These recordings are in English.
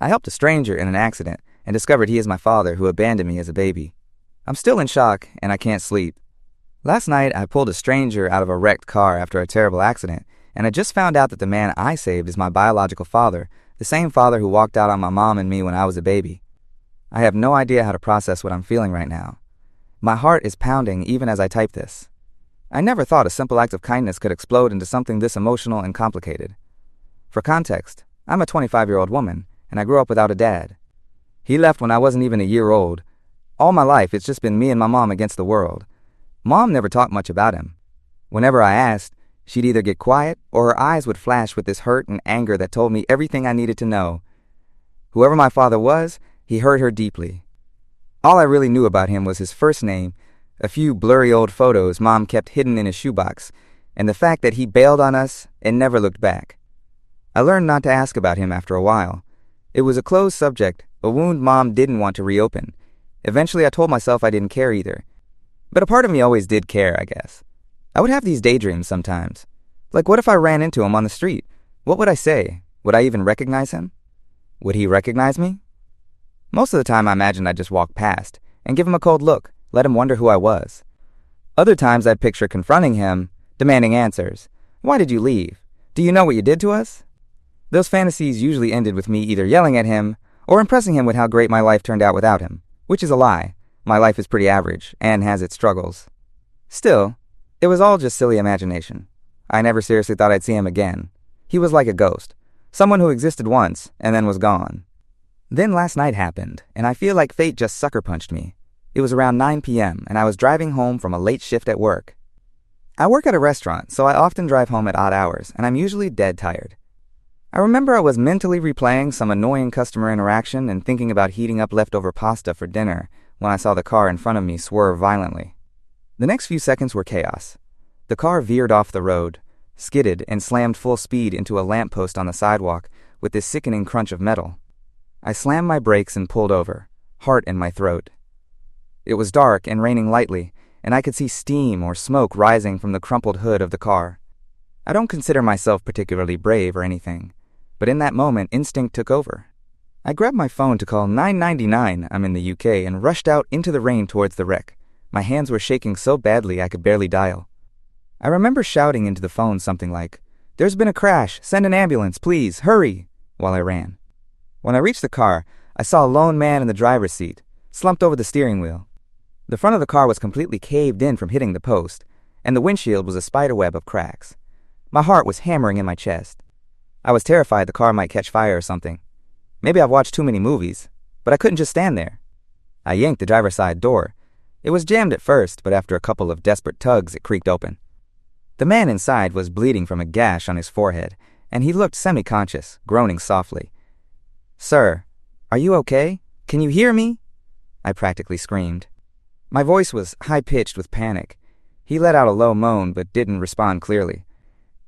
I helped a stranger in an accident and discovered he is my father who abandoned me as a baby. I'm still in shock and I can't sleep. Last night, I pulled a stranger out of a wrecked car after a terrible accident, and I just found out that the man I saved is my biological father, the same father who walked out on my mom and me when I was a baby. I have no idea how to process what I'm feeling right now. My heart is pounding even as I type this. I never thought a simple act of kindness could explode into something this emotional and complicated. For context, I'm a 25-year-old woman, and I grew up without a dad. He left when I wasn't even a year old. All my life, it's just been me and my mom against the world. Mom never talked much about him. Whenever I asked, she'd either get quiet or her eyes would flash with this hurt and anger that told me everything I needed to know. Whoever my father was, he hurt her deeply. All I really knew about him was his first name, a few blurry old photos Mom kept hidden in his shoebox, and the fact that he bailed on us and never looked back. I learned not to ask about him after a while. It was a closed subject, a wound Mom didn't want to reopen. Eventually I told myself I didn't care either. But a part of me always did care, I guess. I would have these daydreams sometimes. Like, what if I ran into him on the street? What would I say? Would I even recognize him? Would he recognize me? Most of the time I imagined I'd just walk past and give him a cold look, let him wonder who I was. Other times I'd picture confronting him, demanding answers. Why did you leave? Do you know what you did to us? Those fantasies usually ended with me either yelling at him or impressing him with how great my life turned out without him, which is a lie. My life is pretty average and has its struggles. Still, it was all just silly imagination. I never seriously thought I'd see him again. He was like a ghost, someone who existed once and then was gone. Then last night happened, and I feel like fate just sucker punched me. It was around 9 p.m., and I was driving home from a late shift at work. I work at a restaurant, so I often drive home at odd hours, and I'm usually dead tired. I remember I was mentally replaying some annoying customer interaction and thinking about heating up leftover pasta for dinner when I saw the car in front of me swerve violently. The next few seconds were chaos. The car veered off the road, skidded, and slammed full speed into a lamppost on the sidewalk with this sickening crunch of metal. I slammed my brakes and pulled over, heart in my throat. It was dark and raining lightly, and I could see steam or smoke rising from the crumpled hood of the car. I don't consider myself particularly brave or anything, but in that moment, instinct took over. I grabbed my phone to call 999, I'm in the UK, and rushed out into the rain towards the wreck. My hands were shaking so badly I could barely dial. I remember shouting into the phone something like, "There's been a crash, send an ambulance, please, hurry," while I ran. When I reached the car, I saw a lone man in the driver's seat, slumped over the steering wheel. The front of the car was completely caved in from hitting the post, and the windshield was a spiderweb of cracks. My heart was hammering in my chest. I was terrified the car might catch fire or something. Maybe I've watched too many movies, but I couldn't just stand there. I yanked the driver's side door. It was jammed at first, but after a couple of desperate tugs, it creaked open. The man inside was bleeding from a gash on his forehead, and he looked semi-conscious, groaning softly. "Sir, are you okay? Can you hear me?" I practically screamed. My voice was high-pitched with panic. He let out a low moan, but didn't respond clearly.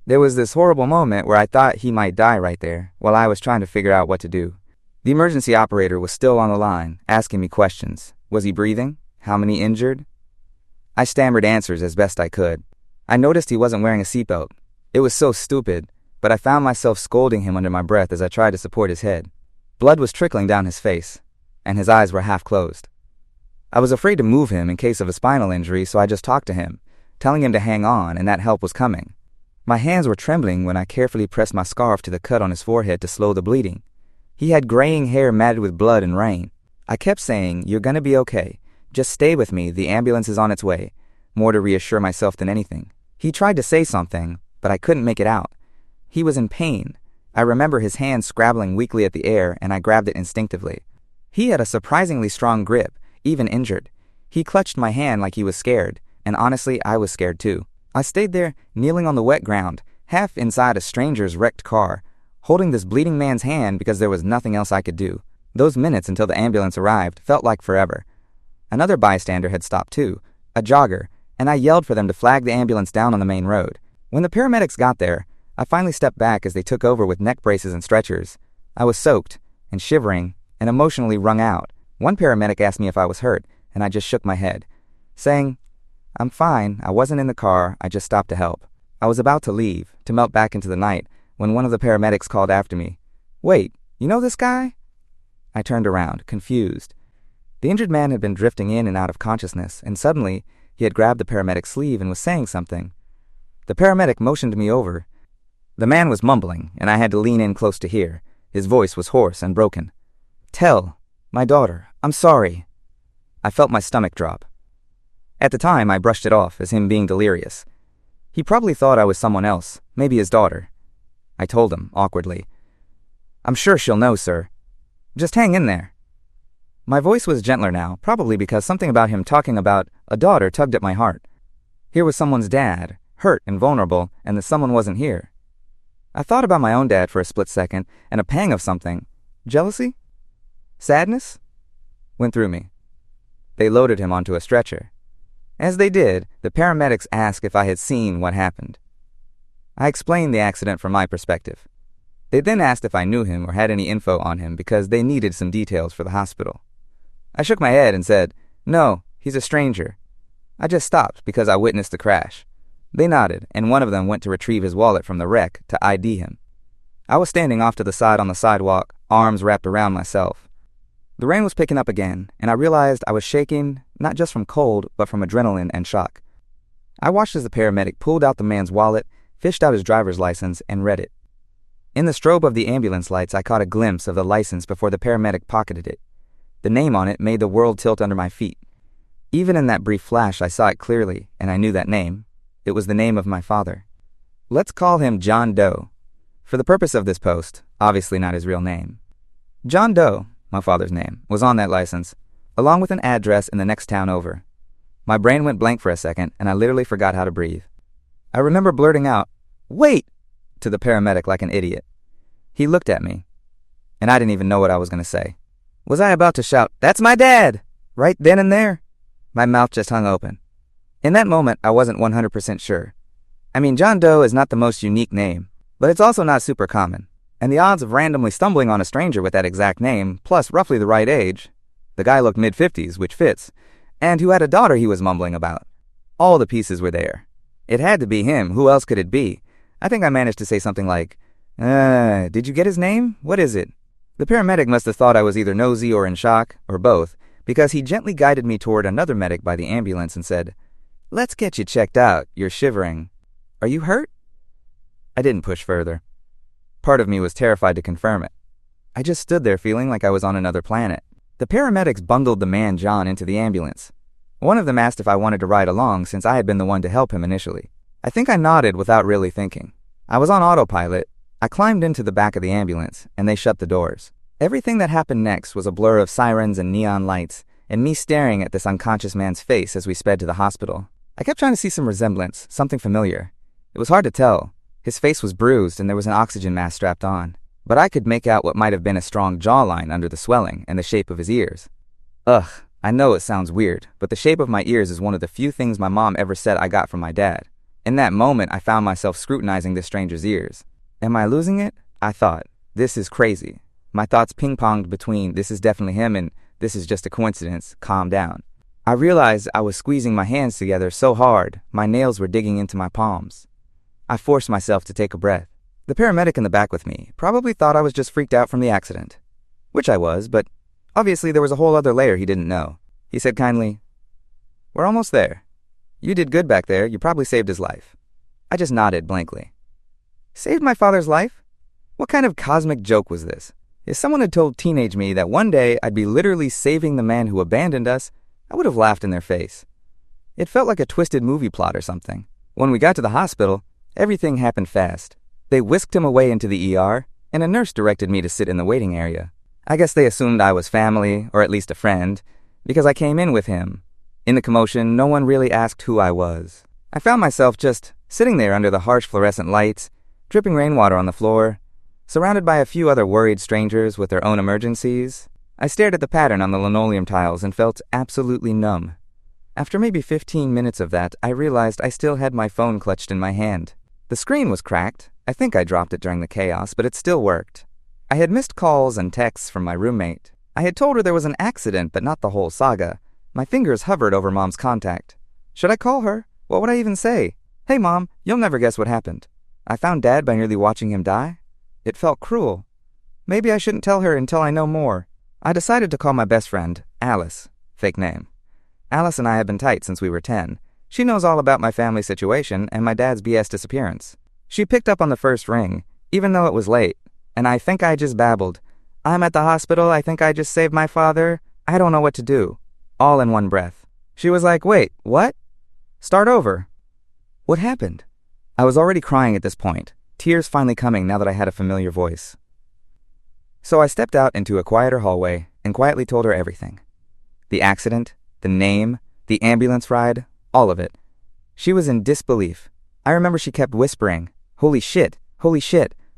There was this horrible moment where I thought he might die right there, while I was trying to figure out what to do. The emergency operator was still on the line, asking me questions. Was he breathing? How many injured? I stammered answers as best I could. I noticed he wasn't wearing a seatbelt. It was so stupid, but I found myself scolding him under my breath as I tried to support his head. Blood was trickling down his face, and his eyes were half closed. I was afraid to move him in case of a spinal injury, so I just talked to him, telling him to hang on and that help was coming. My hands were trembling when I carefully pressed my scarf to the cut on his forehead to slow the bleeding. He had graying hair matted with blood and rain. I kept saying, "You're gonna be okay. Just stay with me, the ambulance is on its way," more to reassure myself than anything. He tried to say something, but I couldn't make it out. He was in pain. I remember his hand scrabbling weakly at the air, and I grabbed it instinctively. He had a surprisingly strong grip, even injured. He clutched my hand like he was scared, and honestly, I was scared too. I stayed there, kneeling on the wet ground, half inside a stranger's wrecked car, holding this bleeding man's hand because there was nothing else I could do. Those minutes until the ambulance arrived felt like forever. Another bystander had stopped too, a jogger, and I yelled for them to flag the ambulance down on the main road. When the paramedics got there, I finally stepped back as they took over with neck braces and stretchers. I was soaked and shivering and emotionally wrung out. One paramedic asked me if I was hurt, and I just shook my head, saying, "I'm fine, I wasn't in the car, I just stopped to help." I was about to leave, to melt back into the night, when one of the paramedics called after me, "Wait, you know this guy?" I turned around, confused. The injured man had been drifting in and out of consciousness, and suddenly he had grabbed the paramedic's sleeve and was saying something. The paramedic motioned me over. The man was mumbling, and I had to lean in close to hear. His voice was hoarse and broken. "Tell my daughter, I'm sorry." I felt my stomach drop. At the time, I brushed it off as him being delirious. He probably thought I was someone else, maybe his daughter. I told him, awkwardly, "I'm sure she'll know, sir. Just hang in there." My voice was gentler now, probably because something about him talking about a daughter tugged at my heart. Here was someone's dad, hurt and vulnerable, and the someone wasn't here. I thought about my own dad for a split second, and a pang of something. Jealousy? Sadness? Went through me. They loaded him onto a stretcher. As they did, the paramedics asked if I had seen what happened. I explained the accident from my perspective. They then asked if I knew him or had any info on him because they needed some details for the hospital. I shook my head and said, "No, he's a stranger." I just stopped because I witnessed the crash. They nodded, and one of them went to retrieve his wallet from the wreck to ID him. I was standing off to the side on the sidewalk, arms wrapped around myself. The rain was picking up again, and I realized I was shaking, not just from cold, but from adrenaline and shock. I watched as the paramedic pulled out the man's wallet, fished out his driver's license, and read it. In the strobe of the ambulance lights, I caught a glimpse of the license before the paramedic pocketed it. The name on it made the world tilt under my feet. Even in that brief flash, I saw it clearly, and I knew that name. It was the name of my father. Let's call him John Doe. For the purpose of this post, obviously not his real name. John Doe, my father's name, was on that license, along with an address in the next town over. My brain went blank for a second, and I literally forgot how to breathe. I remember blurting out, "Wait!" to the paramedic like an idiot. He looked at me, and I didn't even know what I was going to say. Was I about to shout, "That's my dad!" right then and there? My mouth just hung open. In that moment, I wasn't 100% sure. I mean, John Doe is not the most unique name, but it's also not super common. And the odds of randomly stumbling on a stranger with that exact name, plus roughly the right age, the guy looked mid-50s, which fits, and who had a daughter he was mumbling about. All the pieces were there. It had to be him. Who else could it be? I think I managed to say something like, did you get his name? What is it?" The paramedic must have thought I was either nosy or in shock, or both, because he gently guided me toward another medic by the ambulance and said, "Let's get you checked out. You're shivering. Are you hurt?" I didn't push further. Part of me was terrified to confirm it. I just stood there feeling like I was on another planet. The paramedics bundled the man John into the ambulance. One of them asked if I wanted to ride along since I had been the one to help him initially. I think I nodded without really thinking. I was on autopilot. I climbed into the back of the ambulance, and they shut the doors. Everything that happened next was a blur of sirens and neon lights, and me staring at this unconscious man's face as we sped to the hospital. I kept trying to see some resemblance, something familiar. It was hard to tell. His face was bruised, and there was an oxygen mask strapped on. But I could make out what might have been a strong jawline under the swelling and the shape of his ears. Ugh, I know it sounds weird, but the shape of my ears is one of the few things my mom ever said I got from my dad. In that moment, I found myself scrutinizing this stranger's ears. Am I losing it? I thought. This is crazy. My thoughts ping-ponged between this is definitely him and this is just a coincidence. Calm down. I realized I was squeezing my hands together so hard, my nails were digging into my palms. I forced myself to take a breath. The paramedic in the back with me probably thought I was just freaked out from the accident. Which I was, but obviously there was a whole other layer he didn't know. He said kindly, "We're almost there. You did good back there. You probably saved his life." I just nodded blankly. Saved my father's life? What kind of cosmic joke was this? If someone had told teenage me that one day I'd be literally saving the man who abandoned us, I would have laughed in their face. It felt like a twisted movie plot or something. When we got to the hospital, everything happened fast. They whisked him away into the ER, and a nurse directed me to sit in the waiting area. I guess they assumed I was family, or at least a friend, because I came in with him. In the commotion, no one really asked who I was. I found myself just sitting there under the harsh fluorescent lights, dripping rainwater on the floor, surrounded by a few other worried strangers with their own emergencies. I stared at the pattern on the linoleum tiles and felt absolutely numb. After maybe 15 minutes of that, I realized I still had my phone clutched in my hand. The screen was cracked. I think I dropped it during the chaos, but it still worked. I had missed calls and texts from my roommate. I had told her there was an accident, but not the whole saga. My fingers hovered over Mom's contact. Should I call her? What would I even say? "Hey, Mom, you'll never guess what happened. I found Dad by nearly watching him die." It felt cruel. Maybe I shouldn't tell her until I know more. I decided to call my best friend Alice, fake name. Alice and I have been tight since we were 10. She knows all about my family situation and my dad's BS disappearance. She picked up on the first ring, even though it was late, and I think I just babbled. I'm at the hospital, I think I just saved my father, I don't know what to do. All in one breath. She was like, wait, what? Start over. What happened? I was already crying at this point, tears finally coming now that I had a familiar voice. So I stepped out into a quieter hallway and quietly told her everything. The accident, the name, the ambulance ride, all of it. She was in disbelief. I remember she kept whispering, holy shit,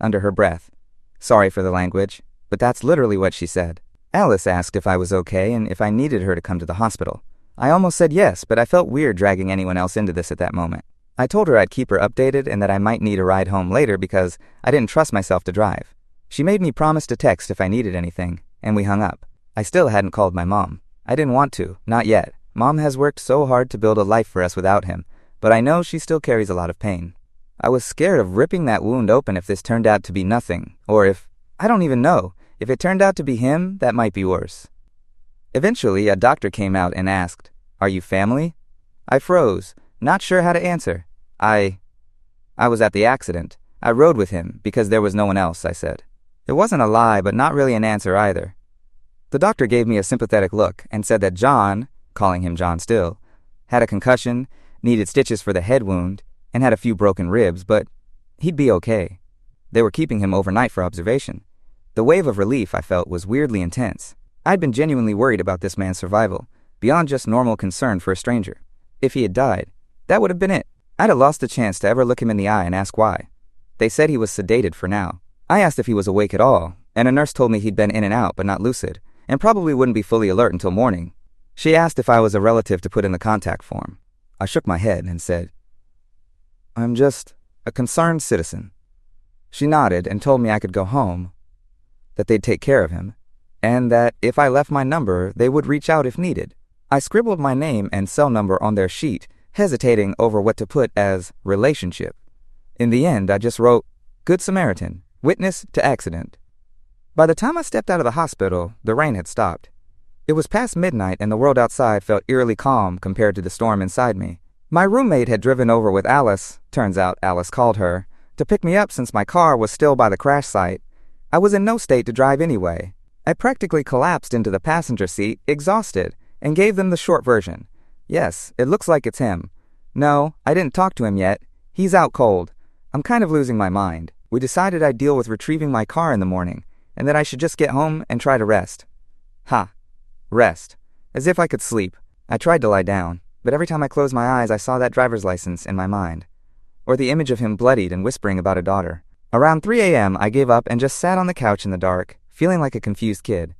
under her breath. Sorry for the language, but that's literally what she said. Alice asked if I was okay and if I needed her to come to the hospital. I almost said yes, but I felt weird dragging anyone else into this at that moment. I told her I'd keep her updated and that I might need a ride home later because I didn't trust myself to drive. She made me promise to text if I needed anything, and we hung up. I still hadn't called my mom. I didn't want to, not yet. Mom has worked so hard to build a life for us without him, but I know she still carries a lot of pain. I was scared of ripping that wound open if this turned out to be nothing, or if, I don't even know, if it turned out to be him, that might be worse. Eventually, a doctor came out and asked, "Are you family?" I froze, not sure how to answer. I was at the accident. I rode with him because there was no one else, I said. It wasn't a lie, but not really an answer either. The doctor gave me a sympathetic look and said that John, calling him John still, had a concussion, needed stitches for the head wound, and had a few broken ribs, but he'd be okay. They were keeping him overnight for observation. The wave of relief I felt was weirdly intense. I'd been genuinely worried about this man's survival, beyond just normal concern for a stranger. If he had died, that would have been it. I'd have lost the chance to ever look him in the eye and ask why. They said he was sedated for now. I asked if he was awake at all, and a nurse told me he'd been in and out but not lucid, and probably wouldn't be fully alert until morning. She asked if I was a relative to put in the contact form. I shook my head and said, "I'm just a concerned citizen." She nodded and told me I could go home, that they'd take care of him, and that if I left my number, they would reach out if needed. I scribbled my name and cell number on their sheet, hesitating over what to put as relationship. In the end, I just wrote, Good Samaritan, witness to accident. By the time I stepped out of the hospital, the rain had stopped. It was past midnight and the world outside felt eerily calm compared to the storm inside me. My roommate had driven over with Alice, turns out Alice called her, to pick me up since my car was still by the crash site. I was in no state to drive anyway. I practically collapsed into the passenger seat, exhausted, and gave them the short version. Yes, it looks like it's him. No, I didn't talk to him yet. He's out cold. I'm kind of losing my mind. We decided I'd deal with retrieving my car in the morning, and that I should just get home and try to rest. Rest. As if I could sleep. I tried to lie down, but every time I closed my eyes I saw that driver's license in my mind. Or the image of him bloodied and whispering about a daughter. Around 3 a.m. I gave up and just sat on the couch in the dark, feeling like a confused kid.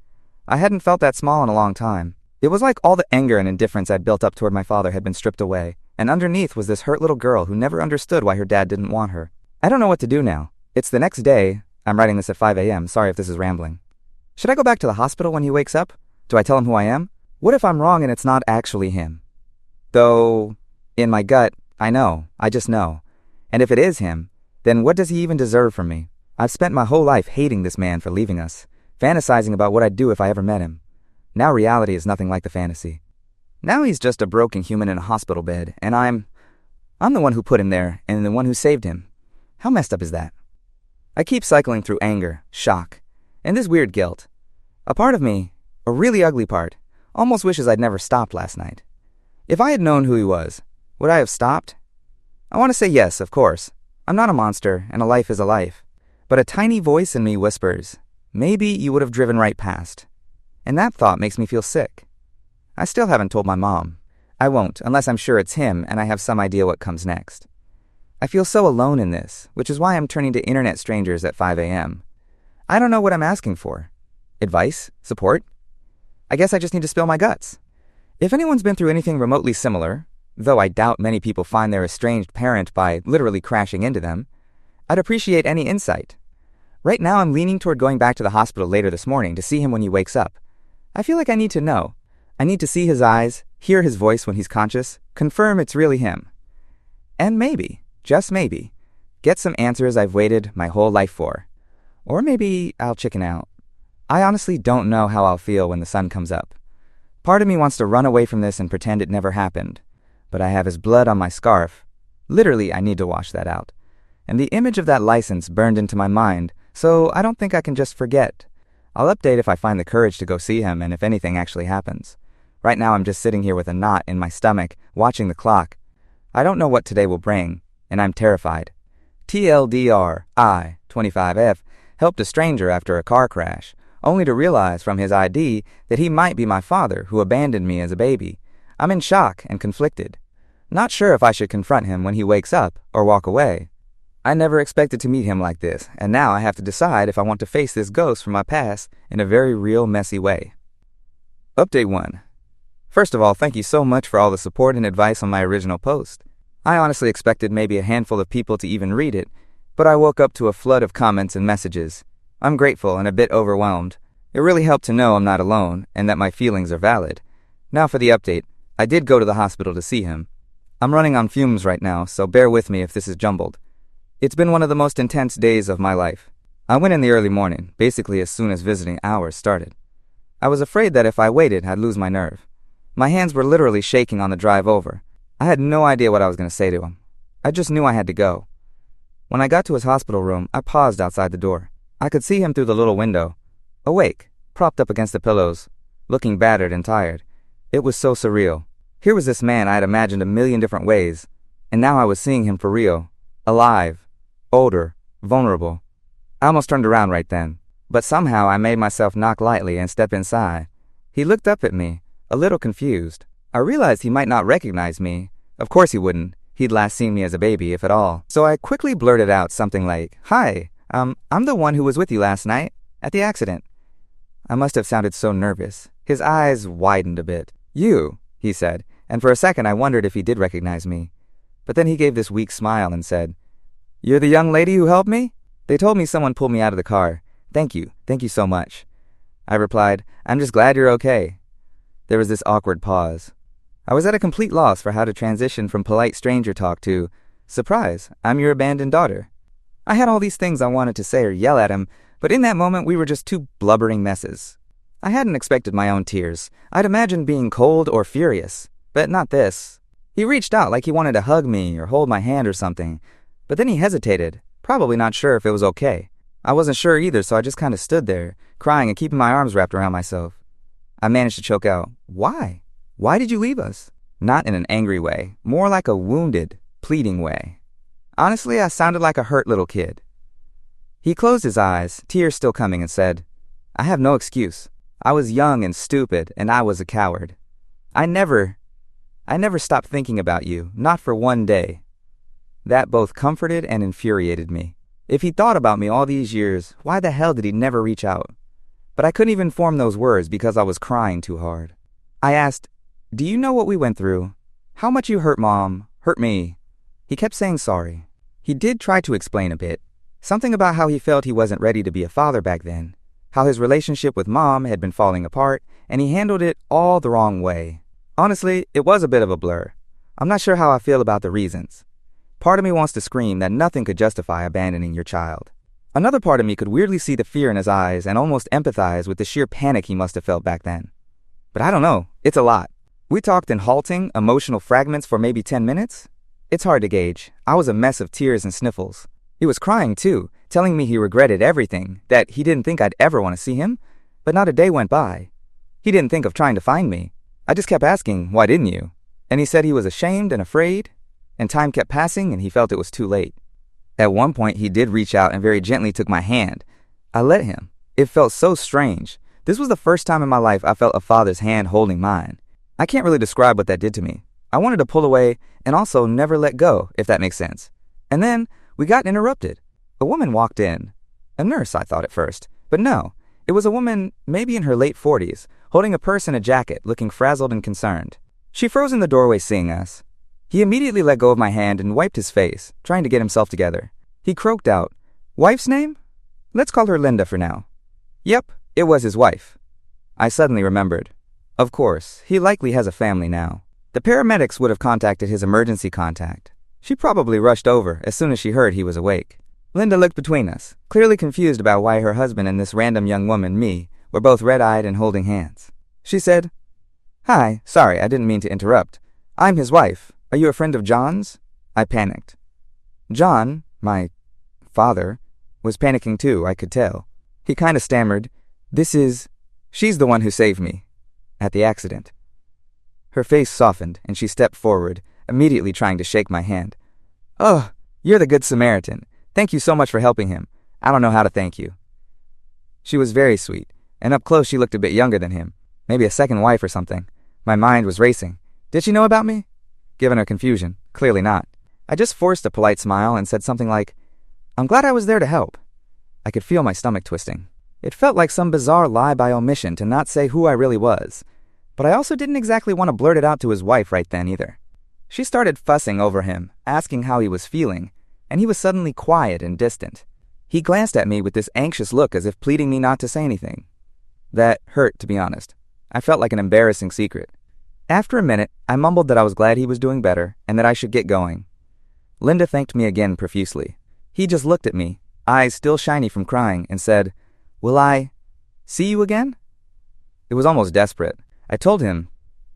I hadn't felt that small in a long time. It was like all the anger and indifference I'd built up toward my father had been stripped away, and underneath was this hurt little girl who never understood why her dad didn't want her. I don't know what to do now. It's the next day. I'm writing this at 5 a.m. Sorry if this is rambling. Should I go back to the hospital when he wakes up? Do I tell him who I am? What if I'm wrong and it's not actually him? Though, in my gut, I know. I just know. And if it is him, then what does he even deserve from me? I've spent my whole life hating this man for leaving us, fantasizing about what I'd do if I ever met him. Now reality is nothing like the fantasy. Now he's just a broken human in a hospital bed, and I'm the one who put him there and the one who saved him. How messed up is that? I keep cycling through anger, shock, and this weird guilt. A part of me, a really ugly part, almost wishes I'd never stopped last night. If I had known who he was, would I have stopped? I want to say yes, of course. I'm not a monster, and a life is a life. But a tiny voice in me whispers, maybe you would have driven right past. And that thought makes me feel sick. I still haven't told my mom. I won't, unless I'm sure it's him and I have some idea what comes next. I feel so alone in this, which is why I'm turning to internet strangers at 5 a.m. I don't know what I'm asking for. Advice? Support? I guess I just need to spill my guts. If anyone's been through anything remotely similar, though I doubt many people find their estranged parent by literally crashing into them, I'd appreciate any insight. Right now I'm leaning toward going back to the hospital later this morning to see him when he wakes up. I feel like I need to know. I need to see his eyes, hear his voice when he's conscious, confirm it's really him. And maybe, just maybe, get some answers I've waited my whole life for. Or maybe I'll chicken out. I honestly don't know how I'll feel when the sun comes up. Part of me wants to run away from this and pretend it never happened, but I have his blood on my scarf. Literally, I need to wash that out. And the image of that license burned into my mind, so I don't think I can just forget. I'll update if I find the courage to go see him and if anything actually happens. Right now I'm just sitting here with a knot in my stomach, watching the clock. I don't know what today will bring, and I'm terrified. TLDR, I, 25F, helped a stranger after a car crash, only to realize from his ID that he might be my father who abandoned me as a baby. I'm in shock and conflicted. Not sure if I should confront him when he wakes up or walk away. I never expected to meet him like this, and now I have to decide if I want to face this ghost from my past in a very real, messy way. Update 1. First of all, thank you so much for all the support and advice on my original post. I honestly expected maybe a handful of people to even read it, but I woke up to a flood of comments and messages. I'm grateful and a bit overwhelmed. It really helped to know I'm not alone and that my feelings are valid. Now for the update. I did go to the hospital to see him. I'm running on fumes right now, so bear with me if this is jumbled. It's been one of the most intense days of my life. I went in the early morning, basically as soon as visiting hours started. I was afraid that if I waited, I'd lose my nerve. My hands were literally shaking on the drive over. I had no idea what I was going to say to him. I just knew I had to go. When I got to his hospital room, I paused outside the door. I could see him through the little window, awake, propped up against the pillows, looking battered and tired. It was so surreal. Here was this man I had imagined a million different ways, and now I was seeing him for real, alive, older, vulnerable. I almost turned around right then, but somehow I made myself knock lightly and step inside. He looked up at me, a little confused. I realized he might not recognize me. Of course he wouldn't. He'd last seen me as a baby, if at all. So I quickly blurted out something like, "Hi, I'm the one who was with you last night, at the accident." I must have sounded so nervous. His eyes widened a bit. "You," he said, and for a second I wondered if he did recognize me. But then he gave this weak smile and said, "You're the young lady who helped me? They told me someone pulled me out of the car. Thank you so much." I replied, "I'm just glad you're okay." There was this awkward pause. I was at a complete loss for how to transition from polite stranger talk to, "Surprise, I'm your abandoned daughter." I had all these things I wanted to say or yell at him, but in that moment we were just two blubbering messes. I hadn't expected my own tears. I'd imagined being cold or furious, but not this. He reached out like he wanted to hug me or hold my hand or something, but then he hesitated, probably not sure if it was okay. I wasn't sure either, so I just kind of stood there, crying and keeping my arms wrapped around myself. I managed to choke out, "Why? Why did you leave us?" Not in an angry way, more like a wounded, pleading way. Honestly, I sounded like a hurt little kid. He closed his eyes, tears still coming, and said, "I have no excuse. I was young and stupid, and I was a coward. I never stopped thinking about you, not for one day." That both comforted and infuriated me. If he thought about me all these years, why the hell did he never reach out? But I couldn't even form those words because I was crying too hard. I asked, "Do you know what we went through? How much you hurt Mom, hurt me?" He kept saying sorry. He did try to explain a bit. Something about how he felt he wasn't ready to be a father back then. How his relationship with Mom had been falling apart, and he handled it all the wrong way. Honestly, it was a bit of a blur. I'm not sure how I feel about the reasons. Part of me wants to scream that nothing could justify abandoning your child. Another part of me could weirdly see the fear in his eyes and almost empathize with the sheer panic he must have felt back then. But I don't know. It's a lot. We talked in halting, emotional fragments for maybe 10 minutes. It's hard to gauge. I was a mess of tears and sniffles. He was crying too, telling me he regretted everything, that he didn't think I'd ever want to see him, but not a day went by. He didn't think of trying to find me. I just kept asking, "Why didn't you?" And he said he was ashamed and afraid, and time kept passing and he felt it was too late. At one point he did reach out and very gently took my hand. I let him. It felt so strange. This was the first time in my life I felt a father's hand holding mine. I can't really describe what that did to me. I wanted to pull away and also never let go, if that makes sense. And then we got interrupted. A woman walked in. A nurse, I thought at first. But no, it was a woman, maybe in her late 40s, holding a purse and a jacket, looking frazzled and concerned. She froze in the doorway seeing us. He immediately let go of my hand and wiped his face, trying to get himself together. He croaked out, "Wife's name? Let's call her Linda for now." Yep, it was his wife. I suddenly remembered. Of course, he likely has a family now. The paramedics would have contacted his emergency contact. She probably rushed over as soon as she heard he was awake. Linda looked between us, clearly confused about why her husband and this random young woman, me, We're both red-eyed and holding hands. She said, "Hi, sorry, I didn't mean to interrupt. I'm his wife. Are you a friend of John's?" I panicked. John, my father, was panicking too, I could tell. He kind of stammered, "She's the one who saved me at the accident." Her face softened, and she stepped forward, immediately trying to shake my hand. "Oh, you're the Good Samaritan. Thank you so much for helping him. I don't know how to thank you." She was very sweet, and up close she looked a bit younger than him, maybe a second wife or something. My mind was racing. Did she know about me? Given her confusion, clearly not. I just forced a polite smile and said something like, "I'm glad I was there to help." I could feel my stomach twisting. It felt like some bizarre lie by omission to not say who I really was, but I also didn't exactly want to blurt it out to his wife right then either. She started fussing over him, asking how he was feeling, and he was suddenly quiet and distant. He glanced at me with this anxious look as if pleading me not to say anything. That hurt, to be honest. I felt like an embarrassing secret. After a minute, I mumbled that I was glad he was doing better and that I should get going. Linda thanked me again profusely. He just looked at me, eyes still shiny from crying, and said, "Will I see you again?" It was almost desperate. I told him,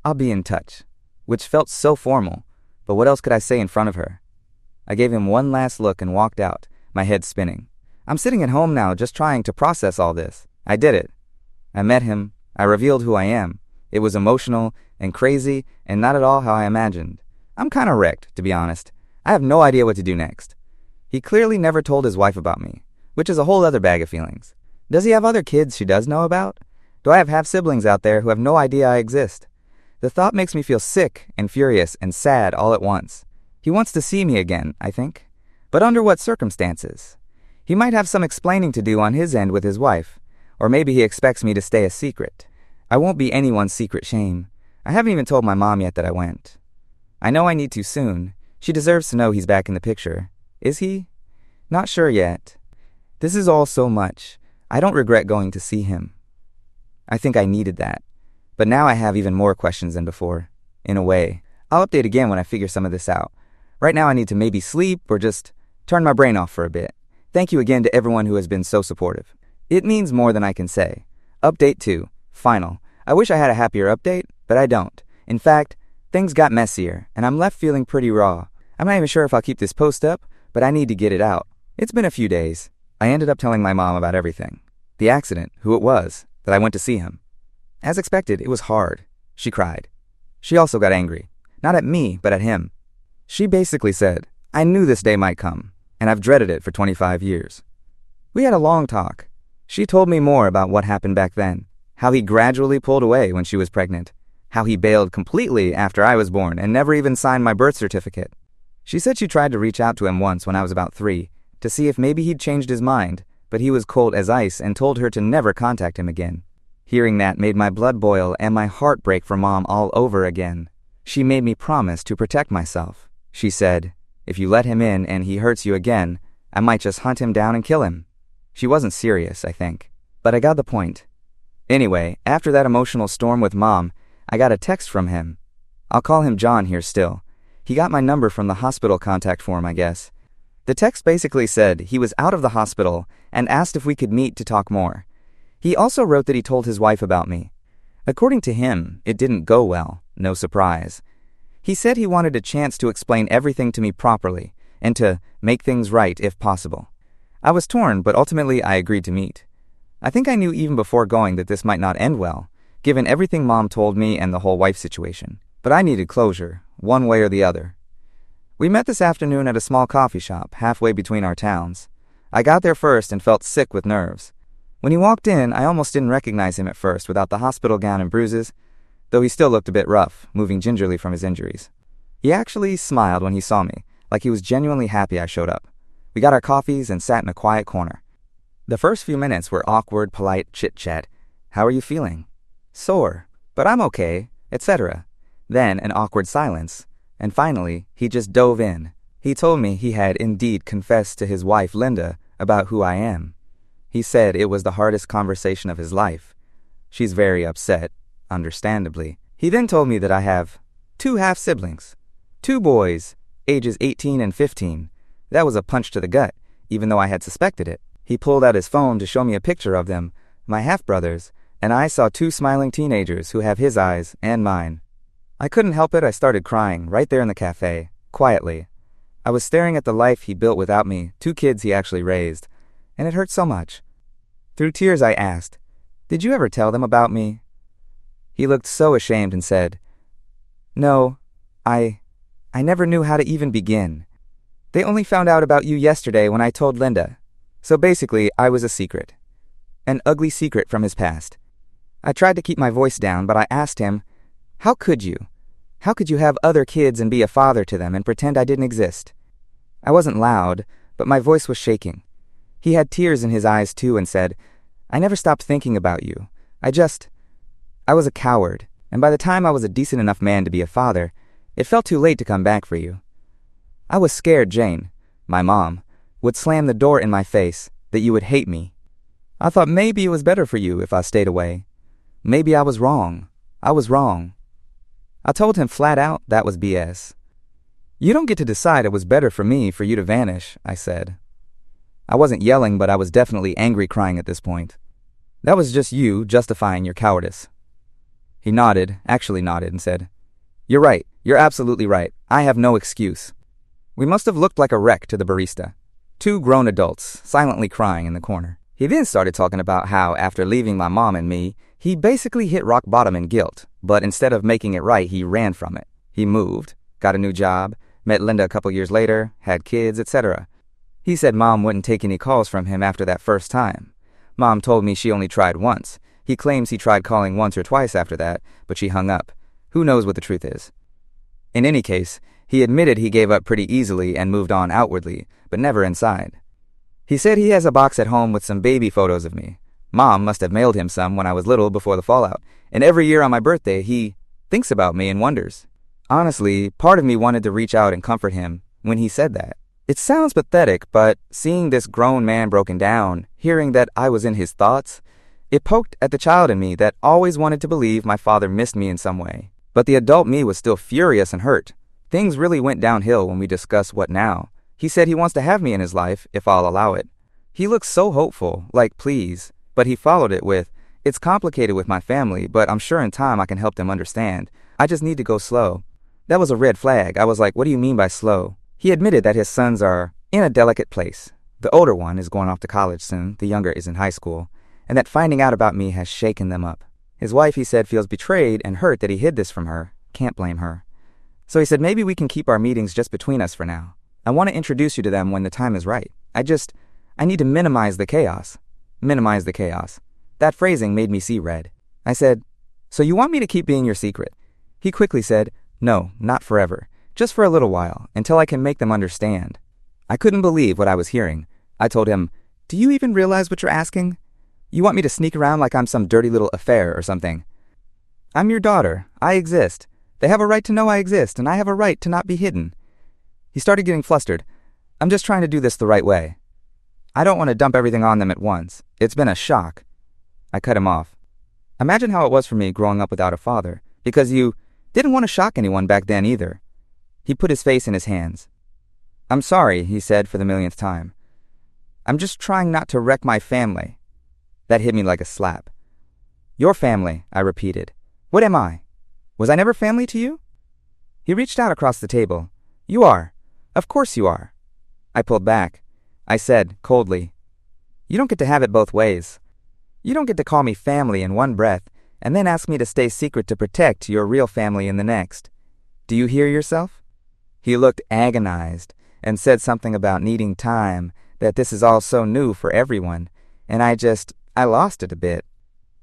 "I'll be in touch," which felt so formal, but what else could I say in front of her? I gave him one last look and walked out, my head spinning. I'm sitting at home now just trying to process all this. I did it. I met him. I revealed who I am. It was emotional and crazy and not at all how I imagined. I'm kind of wrecked, to be honest. I have no idea what to do next. He clearly never told his wife about me, which is a whole other bag of feelings. Does he have other kids she does know about? Do I have half-siblings out there who have no idea I exist? The thought makes me feel sick and furious and sad all at once. He wants to see me again, I think. But under what circumstances? He might have some explaining to do on his end with his wife, or maybe he expects me to stay a secret. I won't be anyone's secret shame. I haven't even told my mom yet that I went. I know I need to soon. She deserves to know he's back in the picture. Is he? Not sure yet. This is all so much. I don't regret going to see him. I think I needed that. But now I have even more questions than before. In a way. I'll update again when I figure some of this out. Right now I need to maybe sleep or just turn my brain off for a bit. Thank you again to everyone who has been so supportive. It means more than I can say. Update 2. Final. I wish I had a happier update, but I don't. In fact, things got messier, and I'm left feeling pretty raw. I'm not even sure if I'll keep this post up, but I need to get it out. It's been a few days. I ended up telling my mom about everything. The accident, who it was, that I went to see him. As expected, it was hard. She cried. She also got angry. Not at me, but at him. She basically said, "I knew this day might come, and I've dreaded it for 25 years. We had a long talk. She told me more about what happened back then, how he gradually pulled away when she was pregnant, how he bailed completely after I was born and never even signed my birth certificate. She said she tried to reach out to him once when I was about 3 to see if maybe he'd changed his mind, but he was cold as ice and told her to never contact him again. Hearing that made my blood boil and my heart break for Mom all over again. She made me promise to protect myself. She said, if you let him in and he hurts you again, I might just hunt him down and kill him. She wasn't serious, I think, but I got the point. Anyway, after that emotional storm with Mom, I got a text from him. I'll call him John here still. He got my number from the hospital contact form, I guess. The text basically said he was out of the hospital and asked if we could meet to talk more. He also wrote that he told his wife about me. According to him, it didn't go well, no surprise. He said he wanted a chance to explain everything to me properly and to make things right if possible. I was torn, but ultimately I agreed to meet. I think I knew even before going that this might not end well, given everything Mom told me and the whole wife situation. But I needed closure, one way or the other. We met this afternoon at a small coffee shop halfway between our towns. I got there first and felt sick with nerves. When he walked in, I almost didn't recognize him at first without the hospital gown and bruises, though he still looked a bit rough, moving gingerly from his injuries. He actually smiled when he saw me, like he was genuinely happy I showed up. We got our coffees and sat in a quiet corner. The first few minutes were awkward, polite chit-chat. How are you feeling? Sore, but I'm okay, etc. Then an awkward silence, and finally, he just dove in. He told me he had indeed confessed to his wife, Linda, about who I am. He said it was the hardest conversation of his life. She's very upset, understandably. He then told me that I have 2 half-siblings, 2 boys, ages 18 and 15. That was a punch to the gut, even though I had suspected it. He pulled out his phone to show me a picture of them, my half-brothers, and I saw two smiling teenagers who have his eyes and mine. I couldn't help it, I started crying right there in the cafe, quietly. I was staring at the life he built without me, 2 kids he actually raised, and it hurt so much. Through tears I asked, "Did you ever tell them about me?" He looked so ashamed and said, "No, I never knew how to even begin. They only found out about you yesterday when I told Linda. So basically, I was a secret. An ugly secret from his past." I tried to keep my voice down, but I asked him, "How could you? How could you have other kids and be a father to them and pretend I didn't exist?" I wasn't loud, but my voice was shaking. He had tears in his eyes too and said, "I never stopped thinking about you. I was a coward, and by the time I was a decent enough man to be a father, it felt too late to come back for you. I was scared Jane, my mom, would slam the door in my face, that you would hate me. I thought maybe it was better for you if I stayed away. Maybe I was wrong. I was wrong." I told him flat out that was BS. "You don't get to decide it was better for me for you to vanish," I said. I wasn't yelling, but I was definitely angry crying at this point. "That was just you justifying your cowardice." He actually nodded, and said, "You're right, you're absolutely right. I have no excuse." We must have looked like a wreck to the barista. 2 grown adults, silently crying in the corner. He then started talking about how, after leaving my mom and me, he basically hit rock bottom in guilt, but instead of making it right, he ran from it. He moved, got a new job, met Linda a couple years later, had kids, etc. He said Mom wouldn't take any calls from him after that first time. Mom told me she only tried once. He claims he tried calling once or twice after that, but she hung up. Who knows what the truth is? In any case, he admitted he gave up pretty easily and moved on outwardly, but never inside. He said he has a box at home with some baby photos of me. Mom must have mailed him some when I was little before the fallout, and every year on my birthday he thinks about me and wonders. Honestly, part of me wanted to reach out and comfort him when he said that. It sounds pathetic, but seeing this grown man broken down, hearing that I was in his thoughts, it poked at the child in me that always wanted to believe my father missed me in some way. But the adult me was still furious and hurt. Things really went downhill when we discussed what now. He said he wants to have me in his life if I'll allow it. He looked so hopeful, like please, but he followed it with, "It's complicated with my family, but I'm sure in time I can help them understand. I just need to go slow." That was a red flag. I was like, "What do you mean by slow?" He admitted that his sons are in a delicate place. The older one is going off to college soon, the younger is in high school, and that finding out about me has shaken them up. His wife, he said, feels betrayed and hurt that he hid this from her. Can't blame her. So he said, maybe we can keep our meetings just between us for now. I want to introduce you to them when the time is right. I need to minimize the chaos. Minimize the chaos. That phrasing made me see red. I said, "So you want me to keep being your secret?" He quickly said, "No, not forever. Just for a little while, until I can make them understand." I couldn't believe what I was hearing. I told him, "Do you even realize what you're asking? You want me to sneak around like I'm some dirty little affair or something? I'm your daughter. I exist. They have a right to know I exist, and I have a right to not be hidden." He started getting flustered. "I'm just trying to do this the right way. I don't want to dump everything on them at once. It's been a shock." I cut him off. "Imagine how it was for me growing up without a father, because you didn't want to shock anyone back then either." He put his face in his hands. "I'm sorry," he said for the millionth time. "I'm just trying not to wreck my family." That hit me like a slap. "Your family," I repeated. "What am I? Was I never family to you?" He reached out across the table. "You are. Of course you are." I pulled back. I said, coldly, "You don't get to have it both ways. You don't get to call me family in one breath and then ask me to stay secret to protect your real family in the next. Do you hear yourself?" He looked agonized and said something about needing time, that this is all so new for everyone, and I lost it a bit.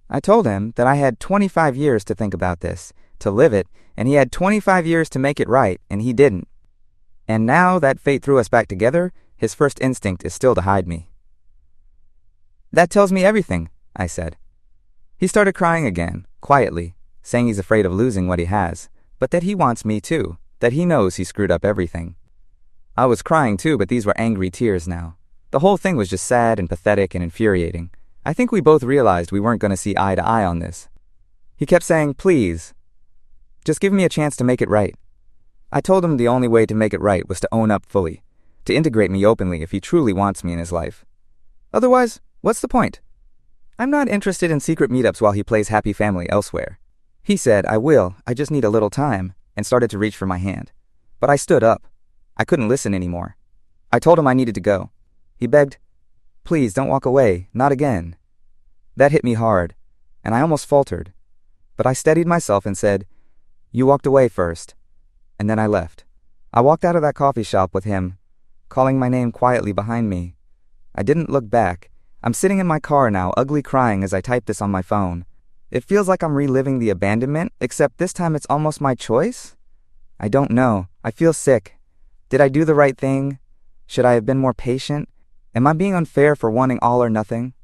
I told him that I had 25 years to think about this, to live it, and he had 25 years to make it right, and he didn't. And now that fate threw us back together, his first instinct is still to hide me. "That tells me everything," I said. He started crying again, quietly, saying he's afraid of losing what he has, but that he wants me too, that he knows he screwed up everything. I was crying too, but these were angry tears now. The whole thing was just sad and pathetic and infuriating. I think we both realized we weren't going to see eye to eye on this. He kept saying, "Please, just give me a chance to make it right." I told him the only way to make it right was to own up fully, to integrate me openly if he truly wants me in his life. Otherwise, what's the point? I'm not interested in secret meetups while he plays Happy Family elsewhere. He said, I will, I just need a little time, and started to reach for my hand. But I stood up. I couldn't listen anymore. I told him I needed to go. He begged, please don't walk away, not again. That hit me hard, and I almost faltered. But I steadied myself and said, you walked away first. And then I left. I walked out of that coffee shop with him, calling my name quietly behind me. I didn't look back. I'm sitting in my car now, ugly crying as I type this on my phone. It feels like I'm reliving the abandonment, except this time it's almost my choice? I don't know. I feel sick. Did I do the right thing? Should I have been more patient? Am I being unfair for wanting all or nothing?